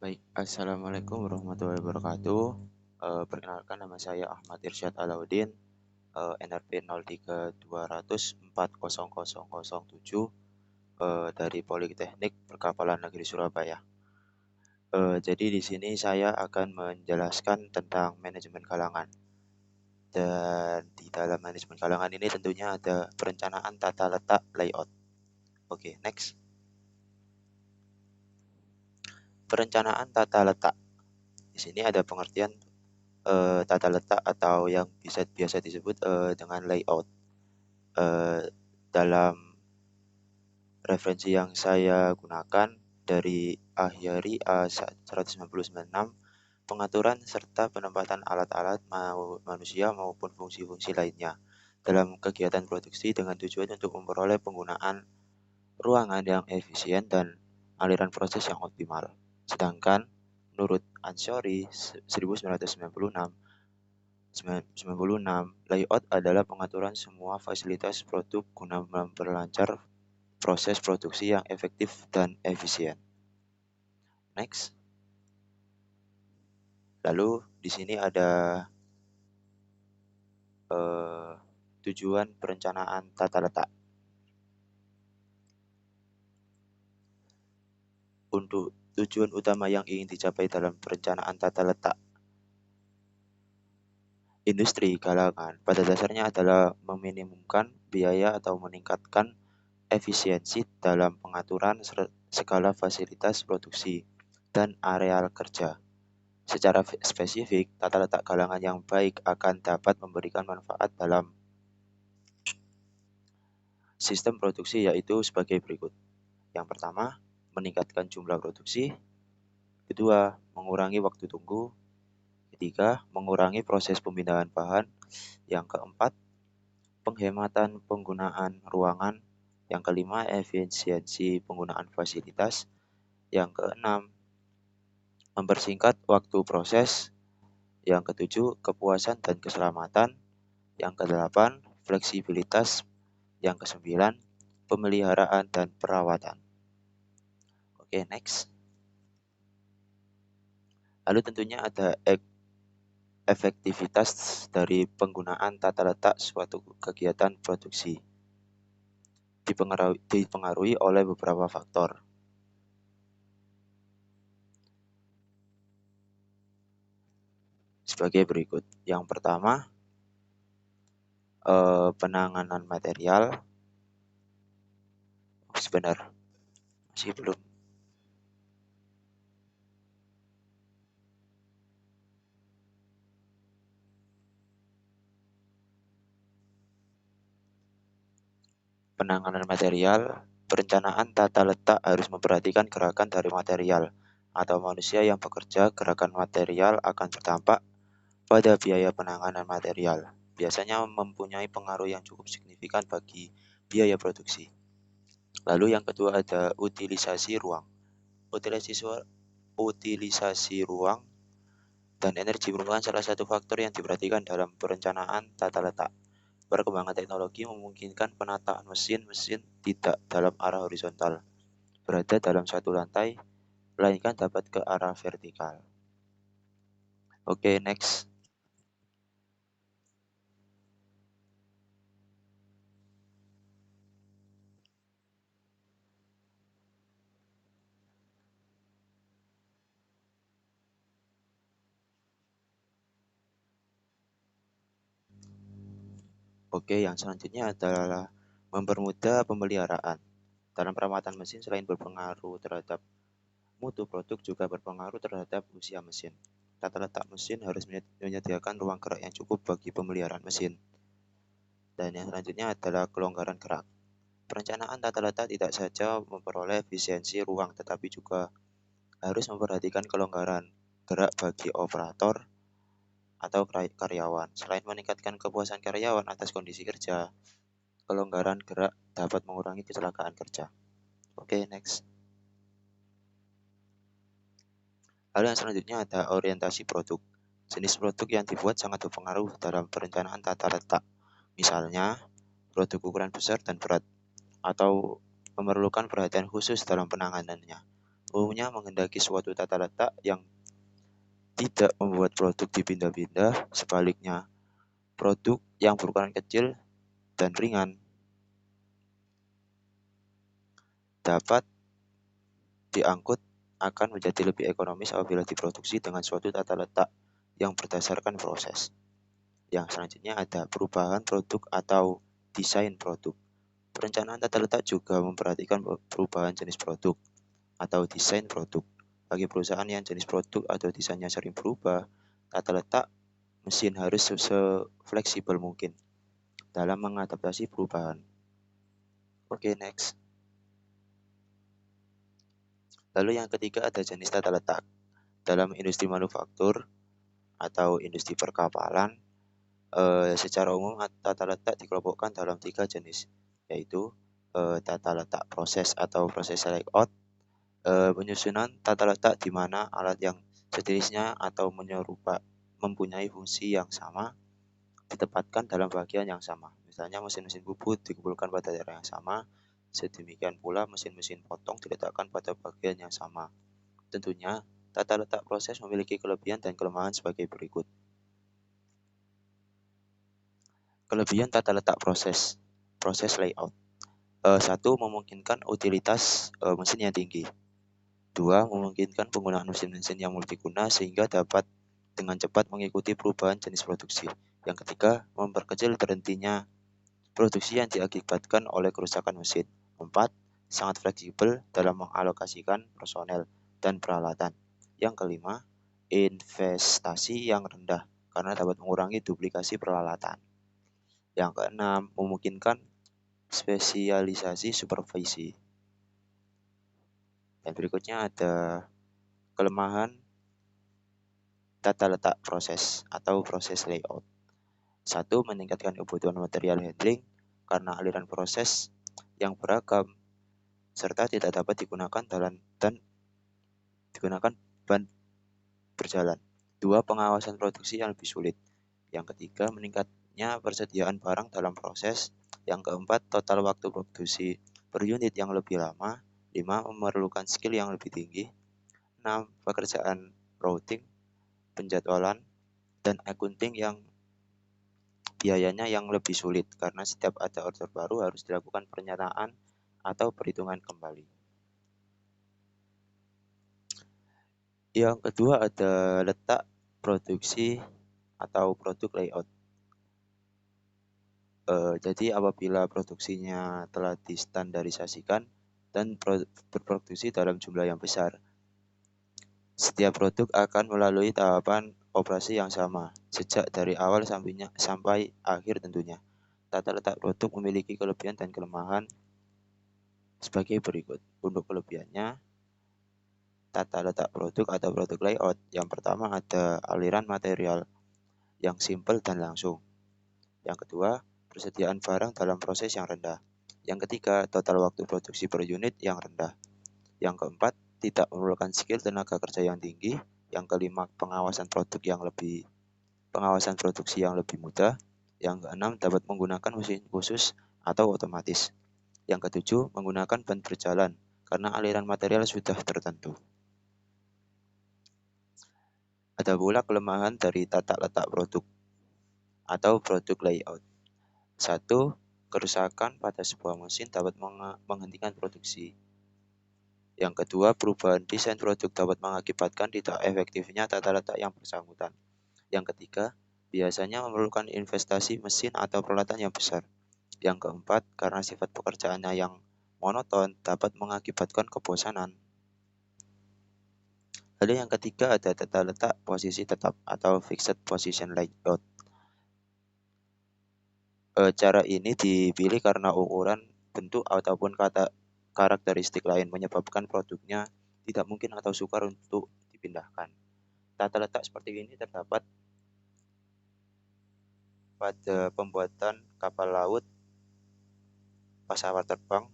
Baik, Assalamualaikum warahmatullahi wabarakatuh. Perkenalkan nama saya Ahmad Irsyad Alauddin, NRP 0320040007 dari Politeknik Perkapalan Negeri Surabaya. Jadi di sini saya akan menjelaskan tentang manajemen kalangan. Dan di dalam manajemen kalangan ini tentunya ada perencanaan tata letak layout. Oke, next. Perencanaan tata letak. Di sini ada pengertian tata letak atau yang biasa disebut dengan layout. Dalam referensi yang saya gunakan dari Ahyari A196, pengaturan serta penempatan alat-alat manusia maupun fungsi-fungsi lainnya dalam kegiatan produksi dengan tujuan untuk memperoleh penggunaan ruangan yang efisien dan aliran proses yang optimal. Sedangkan menurut Ansori 1996, layout adalah pengaturan semua fasilitas produk guna memperlancar proses produksi yang efektif dan efisien. Next. Lalu di sini ada tujuan perencanaan tata letak. Untuk tujuan utama yang ingin dicapai dalam perencanaan tata letak industri kalangan pada dasarnya adalah meminimumkan biaya atau meningkatkan efisiensi dalam pengaturan skala fasilitas produksi dan areal kerja. Secara spesifik, tata letak galangan yang baik akan dapat memberikan manfaat dalam sistem produksi yaitu sebagai berikut. Yang pertama, meningkatkan jumlah produksi. Kedua, mengurangi waktu tunggu. Ketiga, mengurangi proses pemindahan bahan. Yang keempat, penghematan penggunaan ruangan. Yang kelima, efisiensi penggunaan fasilitas. Yang keenam, mempersingkat waktu proses. Yang ketujuh, kepuasan dan keselamatan. Yang kedelapan, fleksibilitas. Yang kesembilan, pemeliharaan dan perawatan. Oke, next. Lalu tentunya ada efektivitas dari penggunaan tata letak suatu kegiatan produksi. Dipengaruhi oleh beberapa faktor. Sebagai berikut. Yang pertama, penanganan material. Sebentar, masih belum. Penanganan material, perencanaan tata letak harus memperhatikan gerakan dari material atau manusia yang bekerja. Gerakan material akan berdampak pada biaya penanganan material. Biasanya mempunyai pengaruh yang cukup signifikan bagi biaya produksi. Lalu yang kedua ada utilisasi ruang. Utilisasi ruang dan energi merupakan salah satu faktor yang diperhatikan dalam perencanaan tata letak. Perkembangan teknologi memungkinkan penataan mesin-mesin tidak dalam arah horizontal, berada dalam satu lantai, melainkan dapat ke arah vertikal. Oke, next. Oke, yang selanjutnya adalah mempermudah pemeliharaan. Dalam perawatan mesin selain berpengaruh terhadap mutu produk juga berpengaruh terhadap usia mesin. Tata letak mesin harus menyediakan ruang gerak yang cukup bagi pemeliharaan mesin. Dan yang selanjutnya adalah kelonggaran gerak. Perencanaan tata letak tidak saja memperoleh efisiensi ruang tetapi juga harus memperhatikan kelonggaran gerak bagi operator atau karyawan. Selain meningkatkan kepuasan karyawan atas kondisi kerja, kelonggaran gerak dapat mengurangi kecelakaan kerja. Oke, next. Lalu yang selanjutnya ada orientasi produk. Jenis produk yang dibuat sangat berpengaruh dalam perencanaan tata letak. Misalnya, produk ukuran besar dan berat, atau memerlukan perhatian khusus dalam penanganannya. umumnya menghendaki suatu tata letak yang tidak membuat produk dipindah-pindah. Sebaliknya, produk yang berukuran kecil dan ringan dapat diangkut akan menjadi lebih ekonomis apabila diproduksi dengan suatu tata letak yang berdasarkan proses. Yang selanjutnya ada perubahan produk atau desain produk. Perencanaan tata letak juga memperhatikan perubahan jenis produk atau desain produk. Bagi perusahaan yang jenis produk atau desainnya sering berubah, tata letak mesin harus se-fleksibel mungkin dalam mengadaptasi perubahan. Oke, next. Lalu yang ketiga ada jenis tata letak. Dalam industri manufaktur atau industri perkapalan, secara umum tata letak dikelompokkan dalam 3 jenis, yaitu tata letak proses atau proses layout, penyusunan tata letak di mana alat yang sejenisnya atau mempunyai fungsi yang sama ditempatkan dalam bagian yang sama. Misalnya mesin-mesin bubut dikumpulkan pada daerah yang sama, sedemikian pula mesin-mesin potong diletakkan pada bagian yang sama. Tentunya, tata letak proses memiliki kelebihan dan kelemahan sebagai berikut. Kelebihan tata letak proses layout. 1. Memungkinkan utilitas mesin yang tinggi. 2. Memungkinkan penggunaan mesin-mesin yang multiguna sehingga dapat dengan cepat mengikuti perubahan jenis produksi. Yang ketiga, memperkecil terhentinya produksi yang diakibatkan oleh kerusakan mesin. 4. Sangat fleksibel dalam mengalokasikan personel dan peralatan. Yang kelima, investasi yang rendah karena dapat mengurangi duplikasi peralatan. Yang keenam, memungkinkan spesialisasi supervisi. Dan berikutnya ada kelemahan tata letak proses atau proses layout. 1. Meningkatkan kebutuhan material handling karena aliran proses yang beragam serta tidak dapat digunakan ban berjalan. 2. Pengawasan produksi yang lebih sulit. Yang ketiga, meningkatnya persediaan barang dalam proses. Yang keempat, total waktu produksi per unit yang lebih lama. 5. Memerlukan skill yang lebih tinggi. 6. Pekerjaan routing, penjadwalan, dan accounting yang biayanya yang lebih sulit karena setiap ada order baru harus dilakukan pernyataan atau perhitungan kembali. Yang kedua ada letak produksi atau produk layout. Jadi apabila produksinya telah distandarisasikan dan berproduksi dalam jumlah yang besar, setiap produk akan melalui tahapan operasi yang sama sejak dari awal sampai akhir tentunya. Tata letak produk memiliki kelebihan dan kelemahan sebagai berikut. Untuk kelebihannya, tata letak produk atau produk layout. Yang pertama ada aliran material yang simpel dan langsung. Yang kedua, persediaan barang dalam proses yang rendah. Yang ketiga, total waktu produksi per unit yang rendah. Yang keempat, tidak memerlukan skill tenaga kerja yang tinggi. Yang kelima, pengawasan produksi yang lebih mudah. Yang keenam, dapat menggunakan mesin khusus atau otomatis. Yang ketujuh, menggunakan ban berjalan karena aliran material sudah tertentu. Ada pula kelemahan dari tata letak produk atau produk layout. 1. Kerusakan pada sebuah mesin dapat menghentikan produksi. Yang kedua, perubahan desain produk dapat mengakibatkan tidak efektifnya tata letak yang bersangkutan. Yang ketiga, biasanya memerlukan investasi mesin atau peralatan yang besar. Yang keempat, karena sifat pekerjaannya yang monoton dapat mengakibatkan kebosanan. Lalu yang ketiga ada tata letak posisi tetap atau fixed position layout. Cara ini dipilih karena ukuran, bentuk, ataupun karakteristik lain menyebabkan produknya tidak mungkin atau sukar untuk dipindahkan. Tata letak seperti ini terdapat pada pembuatan kapal laut, pesawat terbang,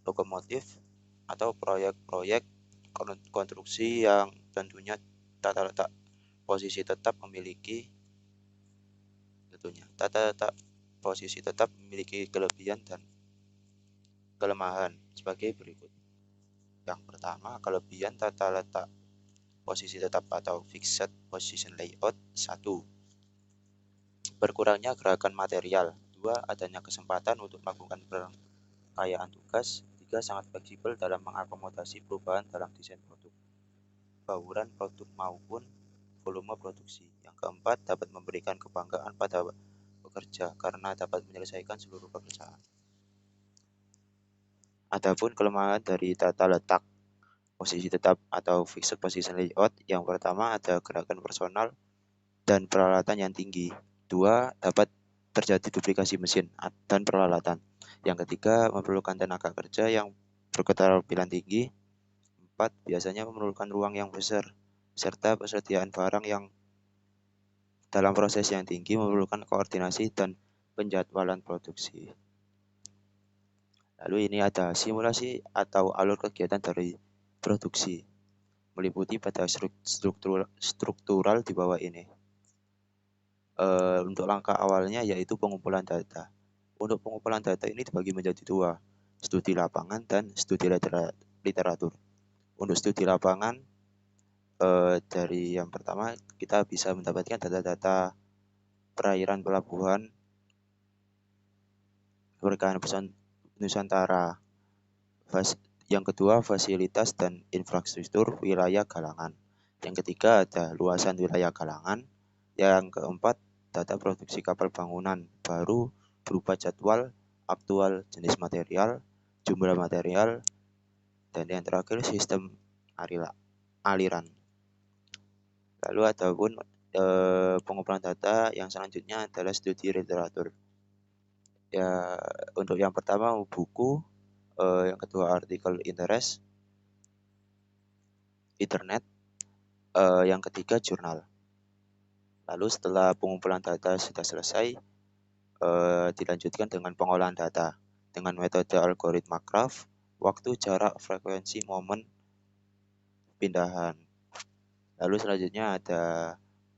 lokomotif, atau proyek-proyek konstruksi yang tentunya tata letak posisi tetap memiliki kelebihan dan kelemahan sebagai berikut. Yang pertama, kelebihan tata letak posisi tetap atau fixed position layout. 1. Berkurangnya gerakan material. 2. Adanya kesempatan untuk melakukan perkayaan tugas. 3. Sangat fleksibel dalam mengakomodasi perubahan dalam desain produk, bauran produk maupun volume produksi. Yang keempat, dapat memberikan kebanggaan pada pekerja karena dapat menyelesaikan seluruh pekerjaan. Adapun kelemahan dari tata letak posisi tetap atau fixed position layout, yang pertama ada gerakan personal dan peralatan yang tinggi. 2. Dapat terjadi duplikasi mesin dan peralatan. Yang ketiga, memerlukan tenaga kerja yang berketerampilan tinggi. 4. Biasanya memerlukan ruang yang besar serta persediaan barang yang dalam proses yang tinggi memerlukan koordinasi dan penjadwalan produksi. Lalu ini ada simulasi atau alur kegiatan dari produksi, meliputi pada struktural di bawah ini. Untuk langkah awalnya yaitu pengumpulan data. Untuk pengumpulan data ini dibagi menjadi 2, studi lapangan dan studi literatur. Untuk studi lapangan, dari yang pertama kita bisa mendapatkan data-data perairan pelabuhan, perikanan Nusantara. Yang kedua, fasilitas dan infrastruktur wilayah galangan. Yang ketiga ada luasan wilayah galangan. Yang keempat, data produksi kapal bangunan baru berupa jadwal, aktual, jenis material, jumlah material, dan yang terakhir sistem aliran. Lalu adapun pengumpulan data yang selanjutnya adalah studi literatur. Ya, untuk yang pertama buku, yang kedua artikel internet, yang ketiga jurnal. Lalu setelah pengumpulan data sudah selesai, dilanjutkan dengan pengolahan data dengan metode algoritma graph, waktu, jarak, frekuensi, momen pindahan. Lalu selanjutnya ada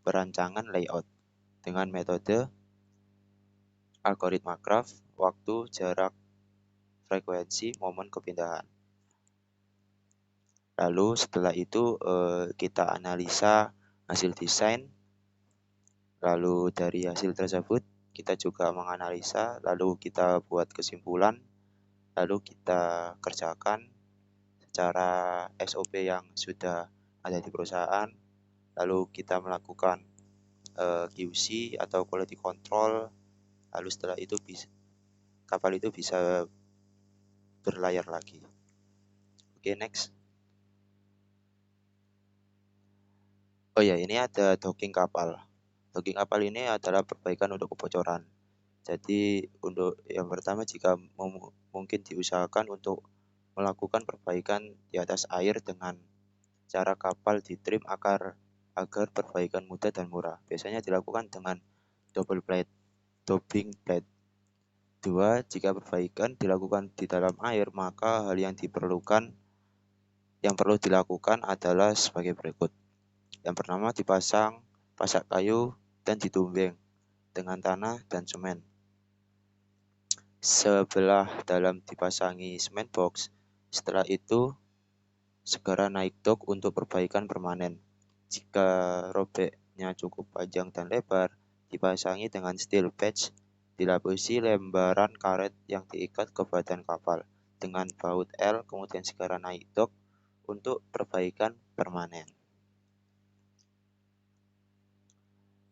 perancangan layout dengan metode algoritma graph, waktu, jarak, frekuensi, momen kepindahan. Lalu setelah itu kita analisa hasil desain. Lalu dari hasil tersebut kita juga menganalisa, lalu kita buat kesimpulan, lalu kita kerjakan secara SOP yang sudah ada di perusahaan. Lalu kita melakukan QC atau quality control. Lalu setelah itu kapal itu bisa berlayar lagi. Oke, next. Oh ya, ini ada docking kapal. Docking kapal ini adalah perbaikan untuk kebocoran. Jadi untuk yang pertama, jika mungkin diusahakan untuk melakukan perbaikan di atas air dengan cara kapal ditrim agar perbaikan mudah dan murah. Biasanya dilakukan dengan doubling plate. 2. Jika perbaikan dilakukan di dalam air, maka hal yang perlu dilakukan adalah sebagai berikut. Yang pertama, dipasang pasak kayu dan ditumbing dengan tanah dan semen. Sebelah dalam dipasangi cement box. Setelah itu segera naik dok untuk perbaikan permanen. Jika robeknya cukup panjang dan lebar, dipasangi dengan steel patch, dilapisi lembaran karet yang diikat ke badan kapal dengan baut L, kemudian segera naik dok untuk perbaikan permanen.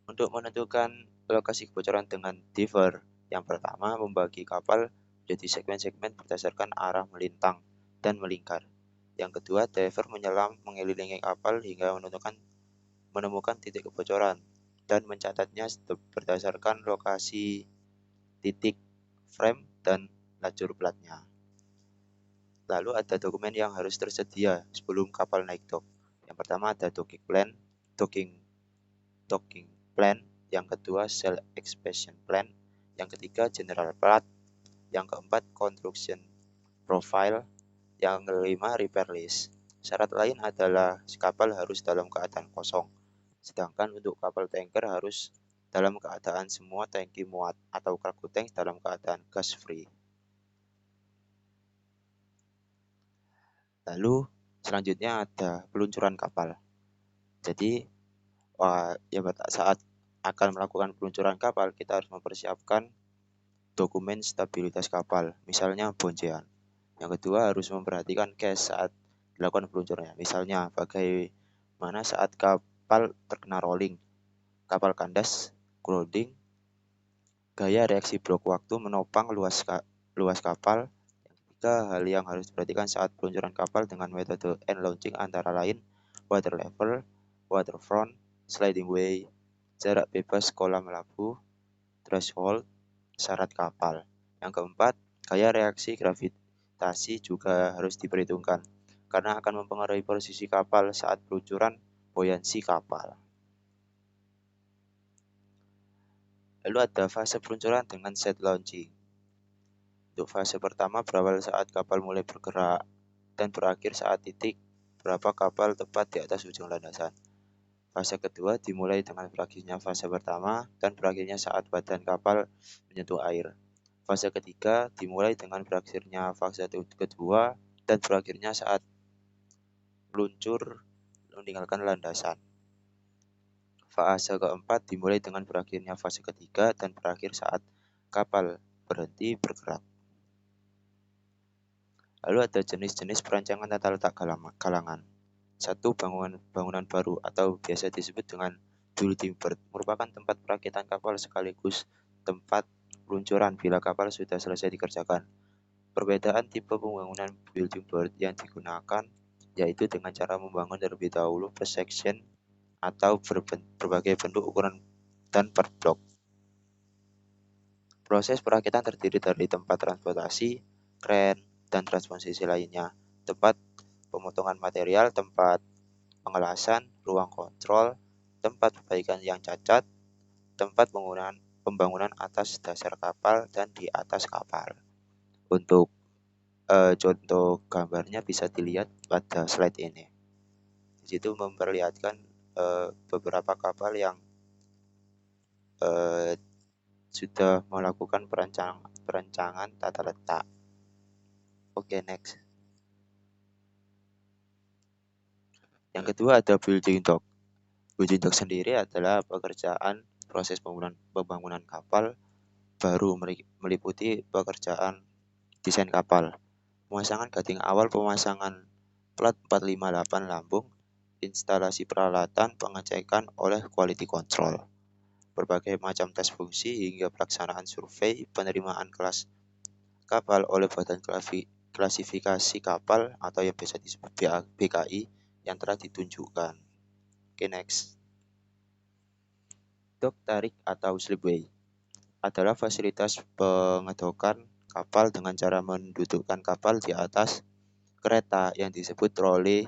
Untuk menentukan lokasi kebocoran dengan diver, yang pertama membagi kapal menjadi segmen-segmen berdasarkan arah melintang dan melingkar. Yang kedua, diver menyelam mengelilingi kapal hingga menemukan titik kebocoran dan mencatatnya berdasarkan lokasi titik frame dan lajur platnya. Lalu ada dokumen yang harus tersedia sebelum kapal naik dok. Yang pertama ada docking plan, yang kedua sail expansion plan, yang ketiga general plat, yang keempat construction profile, yang kelima repair list. Syarat lain adalah kapal harus dalam keadaan kosong, sedangkan untuk kapal tanker harus dalam keadaan semua tangki muat atau cargo tank dalam keadaan gas free. Lalu selanjutnya ada peluncuran kapal. Jadi saat akan melakukan peluncuran kapal, kita harus mempersiapkan dokumen stabilitas kapal, misalnya boncean. Yang kedua, harus memperhatikan cache saat dilakukan peluncurannya. Misalnya, bagaimana saat kapal terkena rolling, kapal kandas, grounding, gaya reaksi blok waktu menopang luas kapal. Yang ketiga, hal yang harus diperhatikan saat peluncuran kapal dengan metode end launching antara lain water level, waterfront, sliding way, jarak bebas kolam labu, threshold, syarat kapal. Yang keempat, gaya reaksi gravitasi juga harus diperhitungkan karena akan mempengaruhi posisi kapal saat peluncuran, buoyancy kapal. Lalu ada fase peluncuran dengan set launching. Untuk fase pertama berawal saat kapal mulai bergerak dan berakhir saat titik berapa kapal tepat di atas ujung landasan. Fase kedua dimulai dengan berakhirnya fase pertama dan berakhirnya saat badan kapal menyentuh air. Fase ketiga dimulai dengan berakhirnya fase kedua dan berakhirnya saat meluncur meninggalkan landasan. Fase keempat dimulai dengan berakhirnya fase ketiga dan berakhir saat kapal berhenti bergerak. Lalu ada jenis-jenis perancangan tata letak galangan. Satu, bangunan baru atau biasa disebut dengan building berth merupakan tempat perakitan kapal sekaligus tempat peluncuran bila kapal sudah selesai dikerjakan. Perbedaan tipe pembangunan building berth yang digunakan yaitu dengan cara membangun terlebih dahulu per section atau berbagai bentuk ukuran dan per blok. Proses perakitan terdiri dari tempat transportasi, kren, dan transposisi lainnya, tempat pemotongan material, tempat pengelasan, ruang kontrol, tempat perbaikan yang cacat, tempat pembangunan atas dasar kapal dan di atas kapal. Untuk contoh gambarnya bisa dilihat pada slide ini. Di situ memperlihatkan beberapa kapal yang sudah melakukan perancangan tata letak. Oke, next. Yang kedua ada building dock. Building dock sendiri adalah pekerjaan proses pembangunan kapal baru meliputi pekerjaan desain kapal, pemasangan gating awal, pemasangan plat 458 lambung, instalasi peralatan, pengecekan oleh quality control, berbagai macam tes fungsi hingga pelaksanaan survei, penerimaan kelas kapal oleh Badan Klasifikasi Kapal atau yang biasa disebut BKI yang telah ditunjukkan. Oke, next. Dock tarik atau slipway adalah fasilitas pengedokan kapal dengan cara mendudukkan kapal di atas kereta yang disebut troli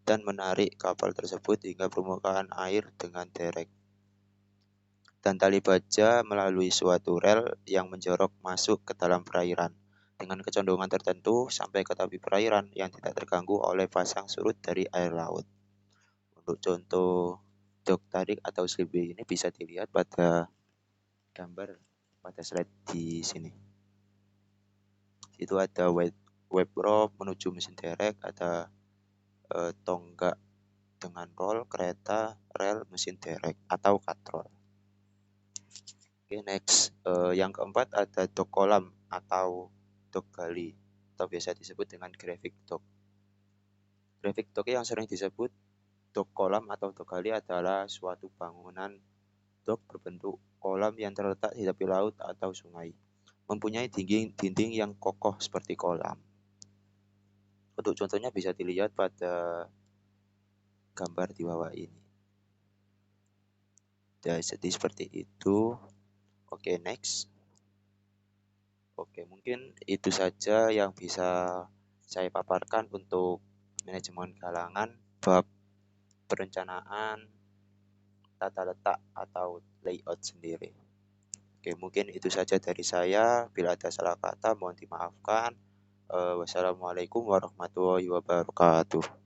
dan menarik kapal tersebut hingga permukaan air dengan derek dan tali baja melalui suatu rel yang menjorok masuk ke dalam perairan dengan kecondongan tertentu sampai ke tepi perairan yang tidak terganggu oleh pasang surut dari air laut. Untuk contoh dock tarik atau slipway ini bisa dilihat pada gambar pada slide di sini. Itu ada web rope menuju mesin derek, ada tonggak dengan rol, kereta, rel, mesin derek atau katrol. Oke, next. Yang keempat ada dock kolam atau dock gali atau biasa disebut dengan graphic dock. Graphic dock yang sering disebut dock kolam atau dock gali adalah suatu bangunan dock berbentuk kolam yang terletak di tepi laut atau sungai, mempunyai dinding yang kokoh seperti kolam. Untuk contohnya bisa dilihat pada gambar di bawah ini. Jadi seperti itu. Oke, next. Oke, mungkin itu saja yang bisa saya paparkan untuk manajemen galangan bab perencanaan tata letak atau layout sendiri. Oke, mungkin itu saja dari saya. Bila ada salah kata mohon dimaafkan. Wassalamualaikum warahmatullahi wabarakatuh.